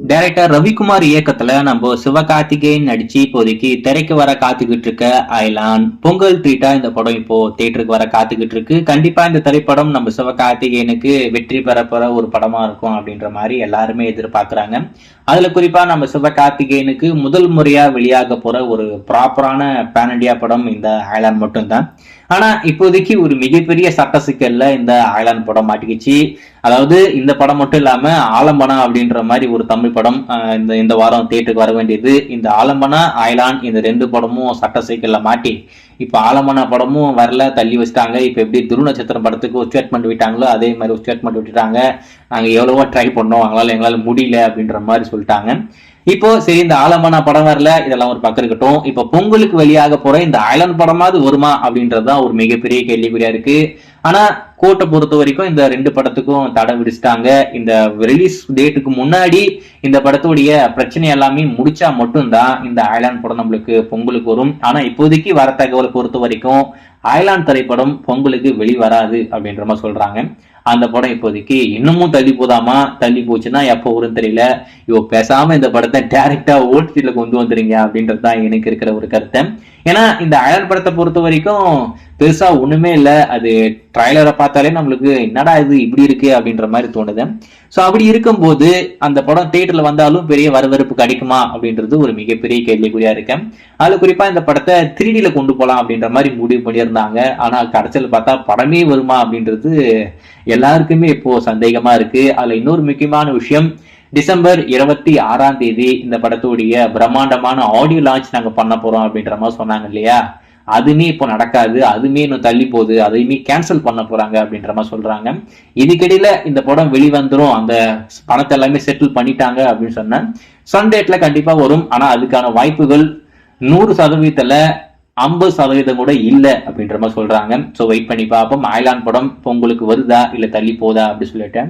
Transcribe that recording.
Director Ravikumar இயக்கத்துல நம்ம சிவகார்த்திகேயன் நடிச்சு இப்போதைக்கு திரைக்கு வர காத்துக்கிட்டு இருக்க அயலான் பொங்கல் ட்ரீட்டா இந்த படம் இப்போ தியேட்டருக்கு வர காத்துக்கிட்டு இருக்கு. கண்டிப்பா இந்த திரைப்படம் நம்ம சிவகார்த்திகேயனுக்கு வெற்றி பெற போற ஒரு படமா இருக்கும் அப்படின்ற மாதிரி எல்லாருமே எதிர்பார்க்கறாங்க. அதுல குறிப்பா நம்ம சிவகார்த்திகேயனுக்கு முதல் முறையா வெளியாக போற ஒரு ப்ராப்பரான பேன் இண்டியா படம் இந்த அயலான் மட்டும்தான். ஆனா இப்போதைக்கு ஒரு மிகப்பெரிய சட்ட சிக்கல்ல இந்த அயலான் படம் மாட்டிக்கிச்சு. அதாவது இந்த படம் மட்டும் இல்லாம ஆலம்பனா அப்படின்ற மாதிரி ஒரு தமிழ் படம் இந்த வாரம் தியேட்டருக்கு வர வேண்டியது. இந்த ஆலம்பனா அயலான் இந்த ரெண்டு படமும் சட்ட சிக்கல்ல மாட்டி இப்ப ஆலம்பனா படமும் வரல, தள்ளி வச்சுட்டாங்க. இப்ப எப்படி துரு நட்சத்திரம் படத்துக்கு ஒரு ஸ்டேட்மெண்ட் விட்டாங்களோ அதே மாதிரி ஒரு ஸ்டேட்மெண்ட் விட்டுட்டாங்க. நாங்க எவ்வளவோ ட்ரை பண்ணோம், எங்களால முடியல அப்படின்ற மாதிரி சொல்லிட்டாங்க. இப்போ சரி, இந்த ஆலம்பனா படம் வரல, இதெல்லாம் ஒரு பக்கம் இருக்கட்டும். இப்ப பொங்கலுக்கு வெளியாக போற இந்த அயலான் படமாவது வருமா அப்படின்றதுதான் ஒரு மிகப்பெரிய கேள்விக்குறியா இருக்கு. ஆனா கோர்ட்டை பொறுத்த வரைக்கும் இந்த ரெண்டு படத்துக்கும் தடை விதிச்சிட்டாங்க. இந்த ரிலீஸ் டேட்டுக்கு முன்னாடி இந்த படத்துடைய பிரச்சனை எல்லாமே முடிச்சா மட்டும்தான் இந்த அயலான் படம் நம்மளுக்கு பொங்கலுக்கு வரும். ஆனா இப்போதைக்கு வர தகவலை பொறுத்த வரைக்கும் அயலான் திரைப்படம் பொங்கலுக்கு வெளிவராது அப்படின்ற மாதிரி சொல்றாங்க. அந்த படம் இப்போதைக்கு இன்னமும் தள்ளி போதாமா, தள்ளி போச்சுன்னா எப்போ வரும்னு தெரியல. இவ பேசாம இந்த படத்தை டைரக்டா ஓடிடில கொண்டு வந்துருங்க அப்படின்றதுதான் எனக்கு இருக்கிற ஒரு கருத்தை. ஏன்னா இந்த அயலான் படத்தை பொறுத்த வரைக்கும் பெருசா ஒண்ணுமே இல்லை. அது ட்ரைலரை பார்த்தாலே நம்மளுக்கு என்னடா இது இப்படி இருக்கு அப்படின்ற மாதிரி தோணுது. ஸோ அப்படி இருக்கும்போது அந்த படம் தியேட்டர்ல வந்தாலும் பெரிய வரவேற்பு கிடைக்குமா அப்படின்றது ஒரு மிகப்பெரிய கேள்விக்குறியா இருக்கேன். அதுல குறிப்பா இந்த படத்தை 3Dல கொண்டு போகலாம் அப்படின்ற மாதிரி முடிவு பண்ணியிருந்தாங்க. ஆனா கடைசியில் பார்த்தா படமே வருமா அப்படின்றது எல்லாருக்குமே இப்போ சந்தேகமா இருக்கு. அதுல இன்னொரு முக்கியமான விஷயம், டிசம்பர் 26 இந்த படத்துடைய பிரம்மாண்டமான ஆடியோ லான்ச் நாங்க பண்ண போறோம் அப்படின்ற மாதிரி சொன்னாங்க இல்லையா? அதுமே இப்போ நடக்காது, அதுமே இன்னும் தள்ளி போகுது, அதையுமே கேன்சல் பண்ண போறாங்க அப்படின்ற மாதிரி சொல்றாங்க. இதுக்கிடையில இந்த படம் வெளிவந்துரும், அந்த பணத்தை எல்லாமே செட்டில் பண்ணிட்டாங்க அப்படின்னு சொன்ன சண்டேட்ல கண்டிப்பா வரும். ஆனா அதுக்கான வாய்ப்புகள் 100% 50% கூட இல்லை அப்படின்ற மாதிரி சொல்றாங்க. ஸோ வெயிட் பண்ணி பார்ப்போம், அயலான் படம் பொங்கலுக்கு வருதா இல்ல தள்ளி போதா அப்படி சொல்லிட்டேன்.